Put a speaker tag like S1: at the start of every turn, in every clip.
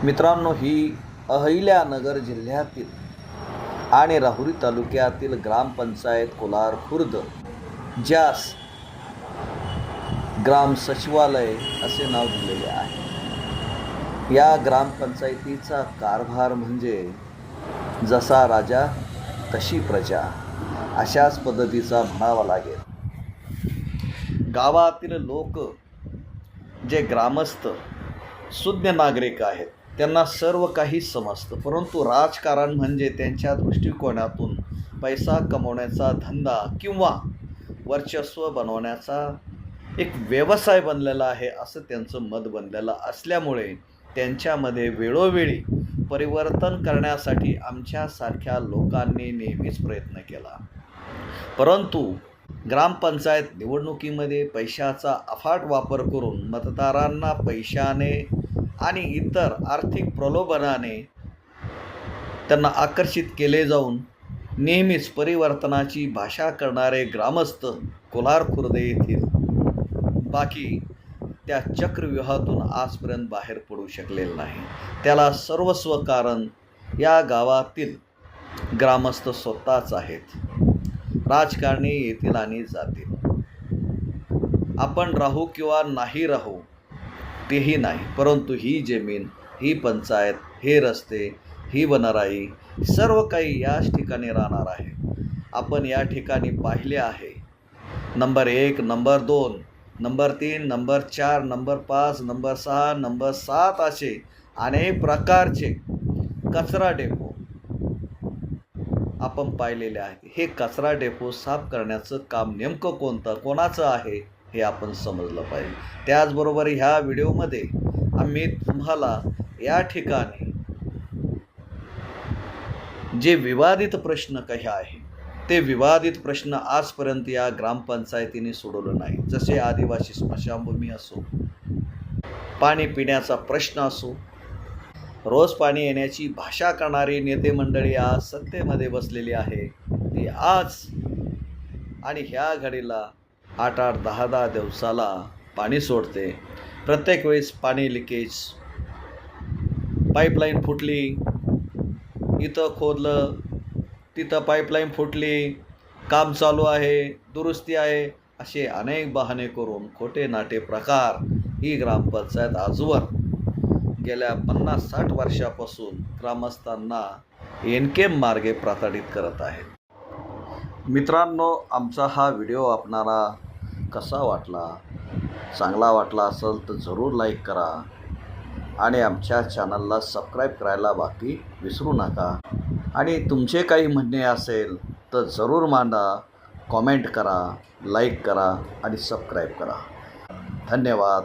S1: मित्रांनो, ही अहिल्यानगर जिल्ह्यातील आणि राहुरी तालुक्यातील ग्रामपंचायत कोलार खुर्द, ज्यास ग्राम सचिवालय असे नाव दिलेले आहे. या ग्रामपंचायतीचा कारभार म्हणजे जसा राजा तशी प्रजा अशाच पद्धतीचा म्हणावा लागेल. गावातील लोक जे ग्रामस्थ शुद्ध नागरिक आहेत त्यांना सर्व काही समजतं, परंतु राजकारण म्हणजे त्यांच्या दृष्टिकोनातून पैसा कमवण्याचा धंदा किंवा वर्चस्व बनवण्याचा एक व्यवसाय बनलेला आहे असं त्यांचं मत बनलेलं असल्यामुळे त्यांच्यामध्ये वेळोवेळी परिवर्तन करण्यासाठी आमच्यासारख्या लोकांनी नेहमीच प्रयत्न केला. परंतु ग्रामपंचायत निवडणुकीमध्ये पैशाचा अफाट वापर करून मतदारांना पैशाने आणि इतर आर्थिक प्रलोभनाने त्यांना आकर्षित केले जाऊन नेहमीच परिवर्तनाची भाषा करणारे ग्रामस्थ कोलार खुर्द येथील बाकी त्या चक्रव्यूहातून आजपर्यंत बाहेर पडू शकलेले नाही. त्याला सर्वस्व कारण या गावातील ग्रामस्थ स्वतःच आहेत. राजकारणी येतील आणि जातील. आपण राहू किंवा नाही राहू तेही नाही, परंतु ही जमीन, ही पंचायत, हे रस्ते, ही वनराई सर्व काही याच ठिकाणी राहणार आहे. आपण या ठिकाणी पाहिले आहे number 1, number 2, number 3, number 4, number 5, number 6, number 7 असे अनेक प्रकारचे कचरा डेपो आपण पाहिलेले आहेत. हे कचरा डेपो साफ करण्याचं काम नेमकं कोणाचं आहे हे आपण समजलं पाहिजे. त्याचबरोबर ह्या व्हिडिओमध्ये आम्ही तुम्हाला या ठिकाणी जे विवादित प्रश्न काही आहे ते विवादित प्रश्न आजपर्यंत या ग्रामपंचायतीने सोडवलं नाही. जसे आदिवासी स्मशानभूमी असो, पाणी पिण्याचा प्रश्न असो, रोज पाणी येण्याची भाषा करणारी नेते मंडळी आज सत्तेमध्ये बसलेली आहे. ती आज आणि ह्या घडीला 8-8, 10-10 दिवसाला पाणी सोडते. प्रत्येक वेळेस पाणी लिकेज, पाईपलाईन फुटली, इथं खोदलं, तिथं पाईपलाईन फुटली, काम चालू आहे, दुरुस्ती आहे, असे अनेक बहाणे करून खोटे नाटे प्रकार ही ग्रामपंचायत आजवर गेल्या 50-60 वर्षापासून ग्रामस्थांना एनकेम मार्गे प्रताडित करत आहेत. मित्रांनो, आमचा हा व्हिडिओ आपणाला कसा वाटला? चांगला वाटला असेल तर जरूर लाईक करा आणि आमच्या चॅनलला सबस्क्राईब करायला बाकी विसरू नका. आणि तुमचे काही म्हणणे असेल तर जरूर मांडा, कॉमेंट करा, लाईक करा आणि सबस्क्राईब करा. धन्यवाद.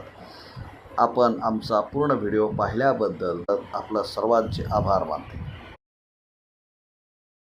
S1: आपण आमचा पूर्ण व्हिडिओ पाहिल्याबद्दल आपलं सर्वांचे आभार मानते.